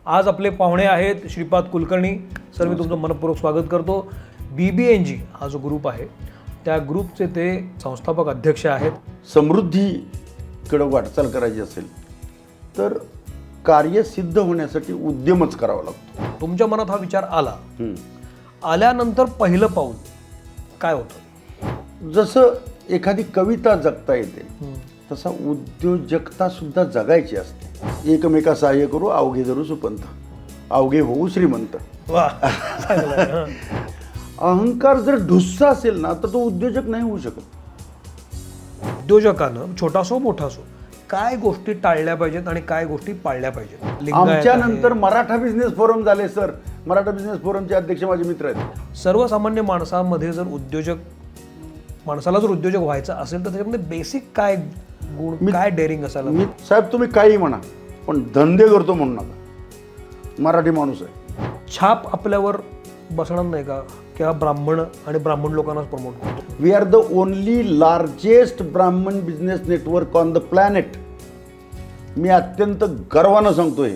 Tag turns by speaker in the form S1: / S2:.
S1: आज आपले पाहुणे आहेत श्रीपाद कुलकर्णी सर. मी तुमचं मनपूर्वक स्वागत करतो. BBNG हा जो ग्रुप आहे त्या ग्रुपचे ते संस्थापक अध्यक्ष आहेत.
S2: समृद्धीकडे वाटचाल करायची असेल तर कार्य सिद्ध होण्यासाठी उद्यमच करावा लागतो.
S1: तुमच्या मनात हा विचार आला, आल्यानंतर पहिलं पाऊल काय होतं?
S2: जसं एखादी कविता जगता येते तसा उद्योजकता सुद्धा जगायची असते. एकमेका सहाय्य करू अवघे धरू सुपंथ, अवघे होऊ श्रीमंत.
S1: वा, चांगलं आहे. हं.
S2: अहंकार जर ढुस्सा असेल ना तर तो उद्योजक नाही होऊ शकत.
S1: उद्योजकानं छोटा असो मोठा असो काय गोष्टी टाळल्या पाहिजेत आणि काय गोष्टी पाळल्या पाहिजेत? लिंगायत
S2: आमच्या
S1: आहे.
S2: नंतर मराठा बिझनेस फोरम झाले सर. मराठा बिझनेस फोरमचे अध्यक्ष माझे मित्र आहेत.
S1: सर्वसामान्य माणसामध्ये जर माणसाला जर उद्योजक व्हायचं असेल तर त्याच्यामध्ये बेसिक काय गुण, काय डेअरिंग असायला?
S2: मी साहेब तुम्ही काही म्हणा पण धंदे करतो म्हणू नका. मराठी माणूस आहे.
S1: छाप आपल्यावर बसणार नाही का किंवा ब्राह्मण आणि ब्राह्मण लोकांनाच प्रमोट करतो?
S2: We are the only largest Brahmin business network on the planet. मी अत्यंत गर्वानं सांगतोय.